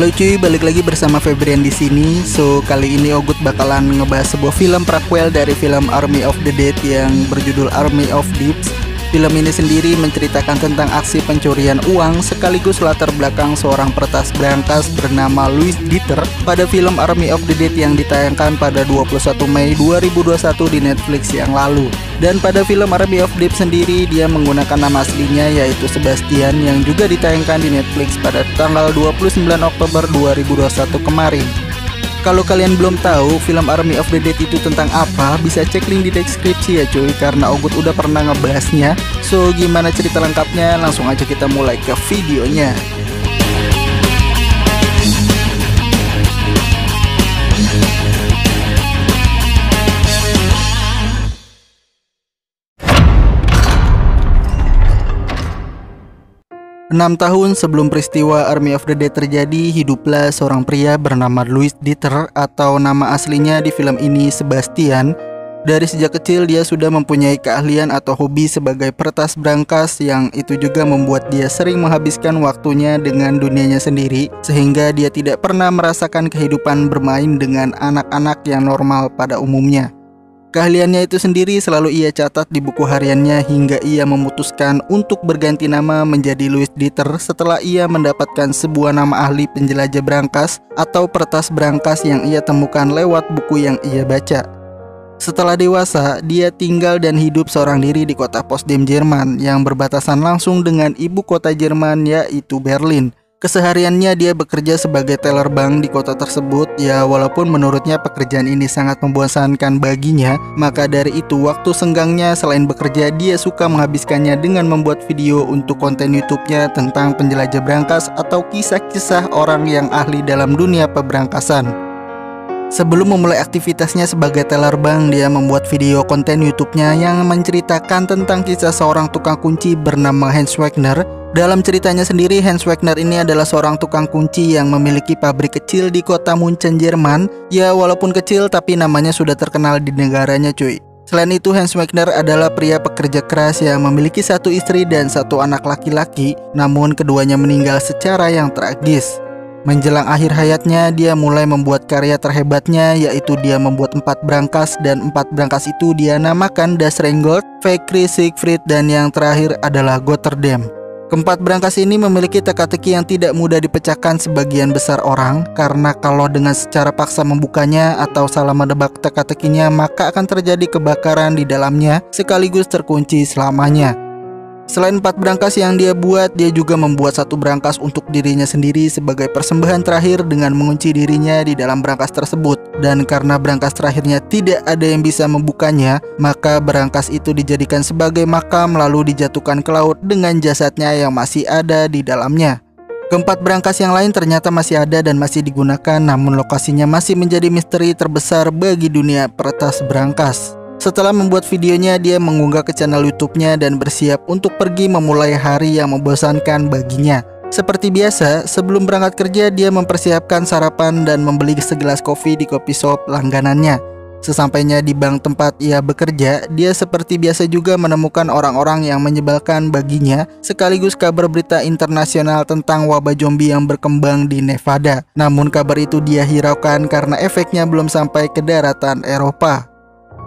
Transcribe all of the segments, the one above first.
Halo cuy, balik lagi bersama Febrian di sini. So, kali ini Ogut bakalan ngebahas sebuah film prequel dari film Army of the Dead yang berjudul Army of Thieves. Film ini sendiri menceritakan tentang aksi pencurian uang sekaligus latar belakang seorang peretas brankas bernama Louis Dieter pada film Army of the Dead yang ditayangkan pada 21 Mei 2021 di Netflix yang lalu. Dan pada film Army of Dead sendiri dia menggunakan nama aslinya yaitu Sebastian yang juga ditayangkan di Netflix pada tanggal 29 Oktober 2021 kemarin. Kalau kalian belum tahu film Army of the Dead itu tentang apa, bisa cek link di deskripsi ya cuy, karena Ogut udah pernah ngebahasnya. So, gimana cerita lengkapnya? Langsung aja kita mulai ke videonya. Enam tahun sebelum peristiwa Army of the Dead terjadi, hiduplah seorang pria bernama Louis Dieter atau nama aslinya di film ini Sebastian. Dari sejak kecil dia sudah mempunyai keahlian atau hobi sebagai peretas brankas yang itu juga membuat dia sering menghabiskan waktunya dengan dunianya sendiri, sehingga dia tidak pernah merasakan kehidupan bermain dengan anak-anak yang normal pada umumnya. Keahliannya itu sendiri selalu ia catat di buku hariannya hingga ia memutuskan untuk berganti nama menjadi Louis Dieter setelah ia mendapatkan sebuah nama ahli penjelajah brankas atau peretas brankas yang ia temukan lewat buku yang ia baca. Setelah dewasa, dia tinggal dan hidup seorang diri di kota Potsdam, Jerman yang berbatasan langsung dengan ibu kota Jerman yaitu Berlin. Kesehariannya dia bekerja sebagai teller bank di kota tersebut. Ya, walaupun menurutnya pekerjaan ini sangat membosankan baginya, maka dari itu waktu senggangnya selain bekerja dia suka menghabiskannya dengan membuat video untuk konten YouTube-nya tentang penjelajah brankas atau kisah-kisah orang yang ahli dalam dunia peberangkasan. Sebelum memulai aktivitasnya sebagai teller bank, dia membuat video konten YouTube-nya yang menceritakan tentang kisah seorang tukang kunci bernama Hans Wagner. Dalam ceritanya sendiri, Hans Wagner ini adalah seorang tukang kunci yang memiliki pabrik kecil di kota Munchen, Jerman. Ya, walaupun kecil tapi namanya sudah terkenal di negaranya cuy. Selain itu, Hans Wagner adalah pria pekerja keras yang memiliki satu istri dan satu anak laki-laki, namun keduanya meninggal secara yang tragis. Menjelang akhir hayatnya, dia mulai membuat karya terhebatnya, yaitu dia membuat 4 brankas, dan 4 brankas itu dia namakan Das Rheingold, Valkyrie, Siegfried, dan yang terakhir adalah Gotterdam. Keempat brankas ini memiliki teka-teki yang tidak mudah dipecahkan sebagian besar orang, karena kalau dengan secara paksa membukanya atau salah menebak teka-tekinya, maka akan terjadi kebakaran di dalamnya sekaligus terkunci selamanya. Selain 4 brankas yang dia buat, dia juga membuat 1 brankas untuk dirinya sendiri sebagai persembahan terakhir dengan mengunci dirinya di dalam brankas tersebut. Dan karena brankas terakhirnya tidak ada yang bisa membukanya, maka brankas itu dijadikan sebagai makam lalu dijatuhkan ke laut dengan jasadnya yang masih ada di dalamnya. Keempat brankas yang lain ternyata masih ada dan masih digunakan, namun lokasinya masih menjadi misteri terbesar bagi dunia peretas brankas. Setelah membuat videonya, dia mengunggah ke channel YouTube-nya dan bersiap untuk pergi memulai hari yang membosankan baginya. Seperti biasa, sebelum berangkat kerja, dia mempersiapkan sarapan dan membeli segelas kopi di coffee shop langganannya. Sesampainya di bank tempat ia bekerja, dia seperti biasa juga menemukan orang-orang yang menyebalkan baginya, sekaligus kabar berita internasional tentang wabah zombie yang berkembang di Nevada. Namun kabar itu dia hiraukan karena efeknya belum sampai ke daratan Eropa.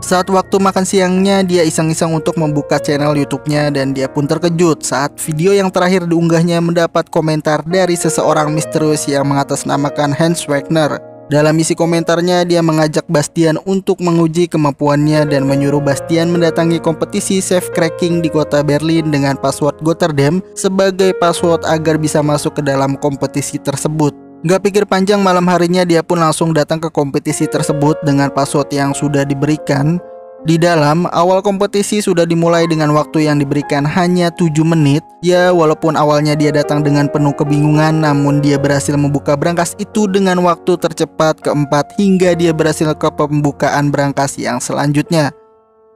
Saat waktu makan siangnya, dia iseng-iseng untuk membuka channel YouTube-nya dan dia pun terkejut saat video yang terakhir diunggahnya mendapat komentar dari seseorang misterius yang mengatasnamakan Hans Wagner. Dalam isi komentarnya, dia mengajak Bastian untuk menguji kemampuannya dan menyuruh Bastian mendatangi kompetisi safe cracking di kota Berlin dengan password Gotterdam sebagai password agar bisa masuk ke dalam kompetisi tersebut. Gak pikir panjang, malam harinya dia pun langsung datang ke kompetisi tersebut dengan password yang sudah diberikan. Di dalam, awal kompetisi sudah dimulai dengan waktu yang diberikan hanya 7 menit. Ya, walaupun awalnya dia datang dengan penuh kebingungan, namun dia berhasil membuka brankas itu dengan waktu tercepat keempat hingga dia berhasil ke pembukaan brankas yang selanjutnya.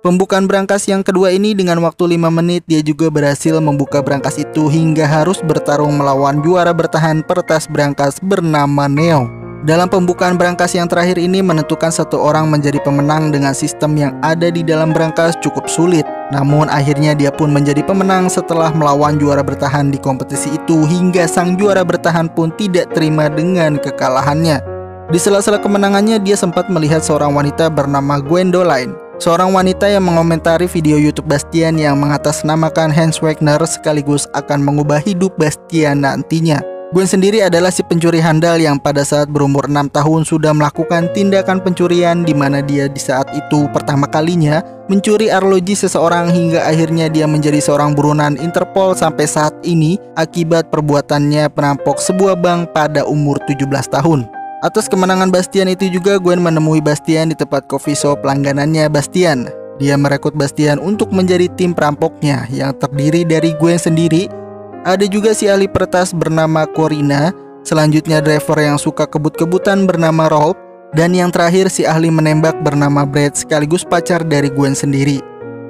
Pembukaan brankas yang kedua ini dengan waktu 5 menit, dia juga berhasil membuka brankas itu hingga harus bertarung melawan juara bertahan peretas brankas bernama Neo. Dalam pembukaan brankas yang terakhir ini menentukan satu orang menjadi pemenang dengan sistem yang ada di dalam brankas cukup sulit. Namun akhirnya dia pun menjadi pemenang setelah melawan juara bertahan di kompetisi itu hingga sang juara bertahan pun tidak terima dengan kekalahannya. Di sela-sela kemenangannya dia sempat melihat seorang wanita bernama Gwendoline, seorang wanita yang mengomentari video YouTube Bastian yang mengatasnamakan Hans Wagner sekaligus akan mengubah hidup Bastian nantinya. Gwen sendiri adalah si pencuri handal yang pada saat berumur 6 tahun sudah melakukan tindakan pencurian di mana dia di saat itu pertama kalinya mencuri arloji seseorang hingga akhirnya dia menjadi seorang buronan Interpol sampai saat ini akibat perbuatannya perampok sebuah bank pada umur 17 tahun. Atas kemenangan Bastian itu juga Gwen menemui Bastian di tempat coffee shop langganannya Bastian. Dia merekrut Bastian untuk menjadi tim perampoknya yang terdiri dari Gwen sendiri. Ada juga si ahli peretas bernama Corina, selanjutnya driver yang suka kebut-kebutan bernama Rolf, dan yang terakhir si ahli menembak bernama Brad sekaligus pacar dari Gwen sendiri.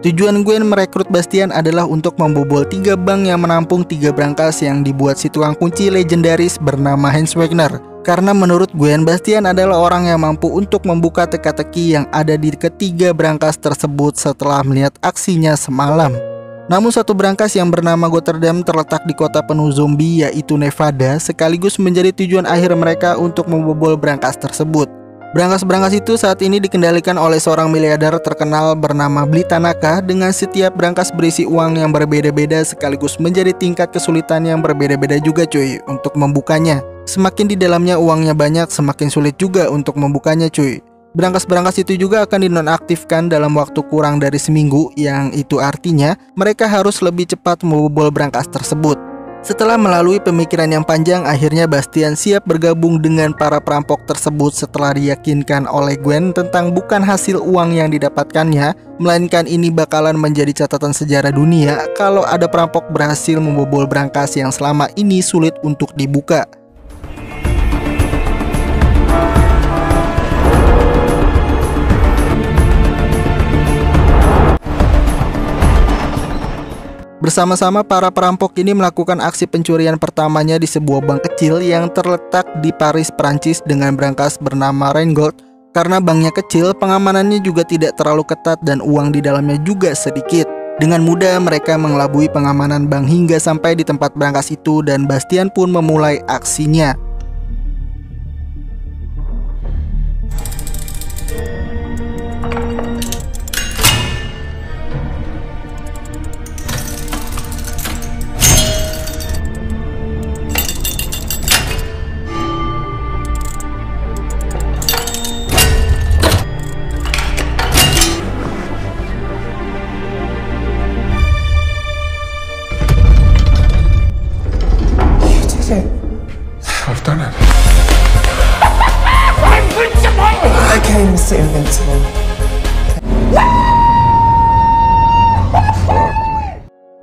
Tujuan Gwen merekrut Bastian adalah untuk membobol 3 bank yang menampung 3 brankas yang dibuat si tukang kunci legendaris bernama Hans Wagner. Karena menurut Gwen, Bastian adalah orang yang mampu untuk membuka teka-teki yang ada di ketiga brankas tersebut setelah melihat aksinya semalam. Namun satu brankas yang bernama Gotterdam terletak di kota penuh zombie yaitu Nevada sekaligus menjadi tujuan akhir mereka untuk membobol brankas tersebut. Brankas-brankas itu saat ini dikendalikan oleh seorang miliarder terkenal bernama Bli Tanaka dengan setiap brankas berisi uang yang berbeda-beda sekaligus menjadi tingkat kesulitan yang berbeda-beda juga cuy untuk membukanya. Semakin di dalamnya uangnya banyak, semakin sulit juga untuk membukanya cuy. Brankas-brankas itu juga akan dinonaktifkan dalam waktu kurang dari seminggu, yang itu artinya mereka harus lebih cepat membobol brankas tersebut. Setelah melalui pemikiran yang panjang, akhirnya Bastian siap bergabung dengan para perampok tersebut setelah diyakinkan oleh Gwen tentang bukan hasil uang yang didapatkannya, melainkan ini bakalan menjadi catatan sejarah dunia kalau ada perampok berhasil membobol brankas yang selama ini sulit untuk dibuka. Bersama-sama para perampok ini melakukan aksi pencurian pertamanya di sebuah bank kecil yang terletak di Paris, Prancis dengan brankas bernama Rheingold. Karena banknya kecil, pengamanannya juga tidak terlalu ketat dan uang di dalamnya juga sedikit. Dengan mudah mereka mengelabui pengamanan bank hingga sampai di tempat brankas itu dan Bastian pun memulai aksinya. I've done it. I'm invincible! Okay, Mr. Invincible.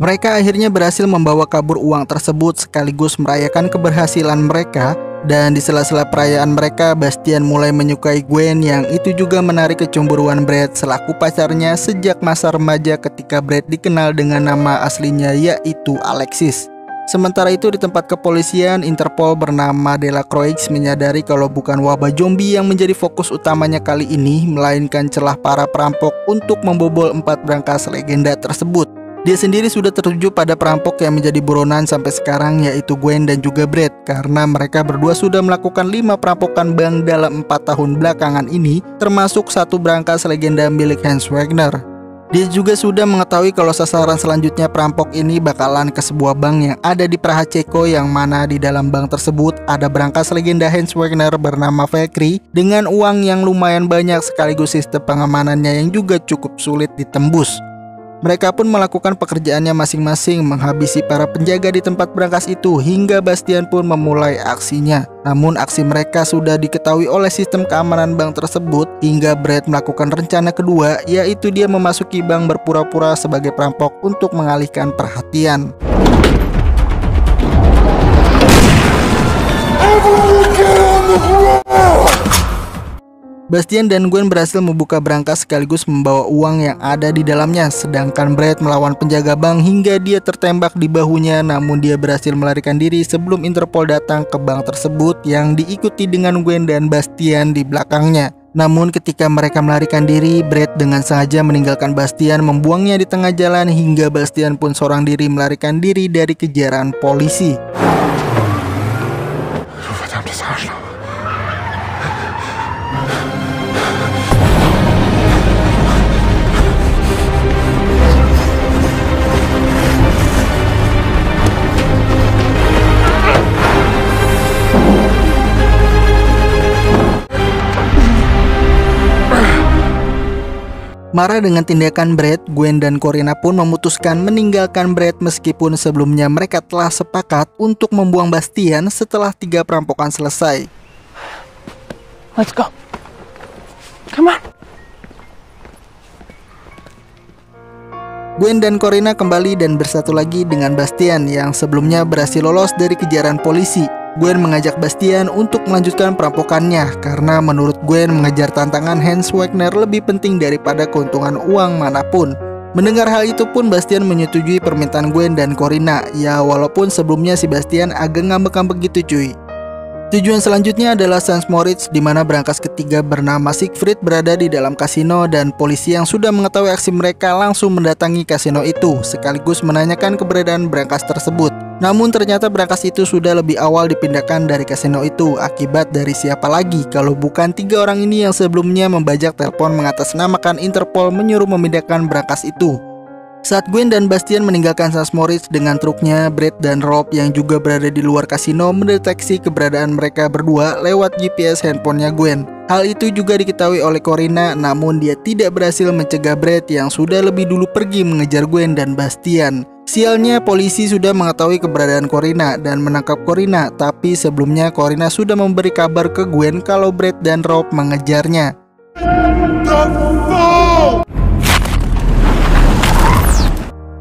Mereka akhirnya berhasil membawa kabur uang tersebut sekaligus merayakan keberhasilan mereka. Dan di sela-sela perayaan mereka, Bastian mulai menyukai Gwen yang itu juga menarik kecemburuan Brad selaku pacarnya sejak masa remaja ketika Brad dikenal dengan nama aslinya yaitu Alexis. Sementara itu di tempat kepolisian, Interpol bernama Delacroix menyadari kalau bukan wabah zombie yang menjadi fokus utamanya kali ini, melainkan celah para perampok untuk membobol 4 brankas legenda tersebut. Dia sendiri sudah tertuju pada perampok yang menjadi buronan sampai sekarang yaitu Gwen dan juga Brad, karena mereka berdua sudah melakukan 5 perampokan bank dalam 4 tahun belakangan ini, termasuk 1 brankas legenda milik Hans Wagner. Dia juga sudah mengetahui kalau sasaran selanjutnya perampok ini bakalan ke sebuah bank yang ada di Praha Ceko, yang mana di dalam bank tersebut ada brankas legenda Hans Wagner bernama Valkyrie dengan uang yang lumayan banyak sekaligus sistem pengamanannya yang juga cukup sulit ditembus. Mereka pun melakukan pekerjaannya masing-masing menghabisi para penjaga di tempat brankas itu hingga Bastian pun memulai aksinya. Namun aksi mereka sudah diketahui oleh sistem keamanan bank tersebut hingga Brad melakukan rencana kedua, yaitu dia memasuki bank berpura-pura sebagai perampok untuk mengalihkan perhatian. Bastian dan Gwen berhasil membuka brankas sekaligus membawa uang yang ada di dalamnya, sedangkan Brad melawan penjaga bank hingga dia tertembak di bahunya, namun dia berhasil melarikan diri sebelum Interpol datang ke bank tersebut yang diikuti dengan Gwen dan Bastian di belakangnya. Namun ketika mereka melarikan diri, Brad dengan sengaja meninggalkan Bastian, membuangnya di tengah jalan hingga Bastian pun seorang diri melarikan diri dari kejaran polisi. Marah dengan tindakan Brad, Gwen dan Corina pun memutuskan meninggalkan Brad meskipun sebelumnya mereka telah sepakat untuk membuang Bastian setelah 3 perampokan selesai. Let's go. Come on. Gwen dan Corina kembali dan bersatu lagi dengan Bastian yang sebelumnya berhasil lolos dari kejaran polisi. Gwen mengajak Bastian untuk melanjutkan perampokannya karena menurut Gwen mengejar tantangan Hans Wagner lebih penting daripada keuntungan uang manapun. Mendengar hal itu pun Bastian menyetujui permintaan Gwen dan Corina. Ya walaupun sebelumnya si Bastian agak ngambek-ngambek gitu cuy. Tujuan selanjutnya adalah St. Moritz, di mana brankas ketiga bernama Siegfried berada di dalam kasino dan polisi yang sudah mengetahui aksi mereka langsung mendatangi kasino itu sekaligus menanyakan keberadaan brankas tersebut. Namun ternyata brankas itu sudah lebih awal dipindahkan dari kasino itu. Akibat dari siapa lagi kalau bukan 3 orang ini yang sebelumnya membajak telepon mengatasnamakan Interpol menyuruh memindahkan brankas itu. Saat Gwen dan Bastian meninggalkan St. Moritz dengan truknya, Brad dan Rob yang juga berada di luar kasino mendeteksi keberadaan mereka berdua lewat GPS handphonenya Gwen. Hal itu juga diketahui oleh Corina, namun dia tidak berhasil mencegah Brad yang sudah lebih dulu pergi mengejar Gwen dan Bastian. Sialnya polisi sudah mengetahui keberadaan Corina dan menangkap Corina, tapi sebelumnya Corina sudah memberi kabar ke Gwen kalau Brad dan Rob mengejarnya.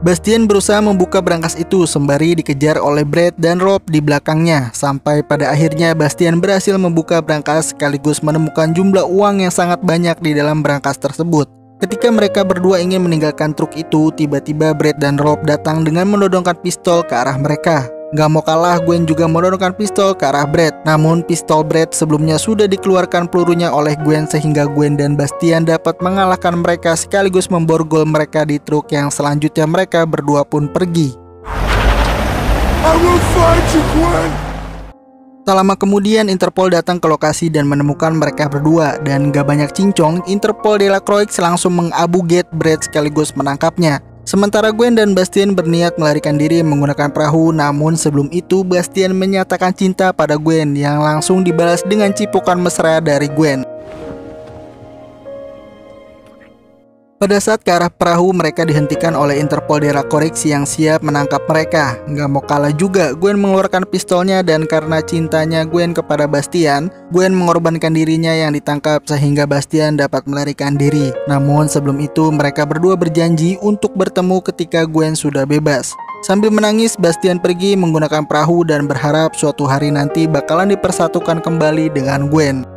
Bastian berusaha membuka brankas itu sembari dikejar oleh Brad dan Rob di belakangnya. Sampai pada akhirnya Bastian berhasil membuka brankas sekaligus menemukan jumlah uang yang sangat banyak di dalam brankas tersebut. Ketika mereka berdua ingin meninggalkan truk itu, tiba-tiba Brad dan Rob datang dengan menodongkan pistol ke arah mereka. Gak mau kalah, Gwen juga menodongkan pistol ke arah Brad. Namun pistol Brad sebelumnya sudah dikeluarkan pelurunya oleh Gwen sehingga Gwen dan Bastian dapat mengalahkan mereka sekaligus memborgol mereka di truk yang selanjutnya mereka berdua pun pergi. I will fight you, Gwen. Tak lama kemudian Interpol datang ke lokasi dan menemukan mereka berdua. Dan gak banyak cincong, Interpol Delacroix langsung mengabuget Brad sekaligus menangkapnya. Sementara Gwen dan Bastian berniat melarikan diri menggunakan perahu, namun sebelum itu Bastian menyatakan cinta pada Gwen yang langsung dibalas dengan cipukan mesra dari Gwen. Pada saat ke arah perahu, mereka dihentikan oleh Interpol Delacroix yang siap menangkap mereka. Gak mau kalah juga, Gwen mengeluarkan pistolnya dan karena cintanya Gwen kepada Bastian, Gwen mengorbankan dirinya yang ditangkap sehingga Bastian dapat melarikan diri. Namun sebelum itu mereka berdua berjanji untuk bertemu ketika Gwen sudah bebas. Sambil menangis, Bastian pergi menggunakan perahu dan berharap suatu hari nanti bakalan dipersatukan kembali dengan Gwen.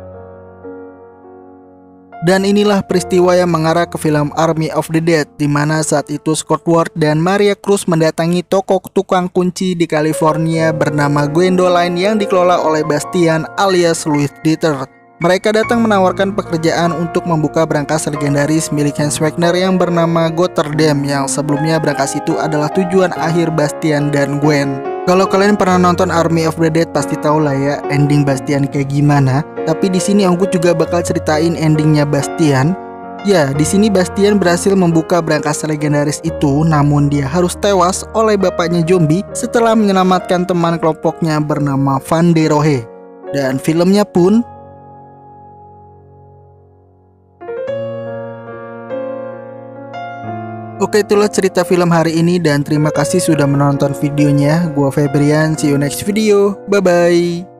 Dan inilah peristiwa yang mengarah ke film Army of the Dead, di mana saat itu Scott Ward dan Maria Cruz mendatangi toko tukang kunci di California bernama Gwendoline yang dikelola oleh Bastian alias Louis Dieter. Mereka datang menawarkan pekerjaan untuk membuka brankas legendaris milik Hans Wagner yang bernama Gotterdam, yang sebelumnya brankas itu adalah tujuan akhir Bastian dan Gwen. Kalau kalian pernah nonton Army of the Dead pasti tahu lah ya ending Bastian kayak gimana. Tapi di sini aku juga bakal ceritain endingnya Bastian. Ya, di sini Bastian berhasil membuka brankas legendaris itu, namun dia harus tewas oleh bapaknya zombie setelah menyelamatkan teman kelompoknya bernama Van der Rohe. Dan filmnya pun Oke, itulah cerita film hari ini dan terima kasih sudah menonton videonya. Gua Febrian, see you next video. Bye bye.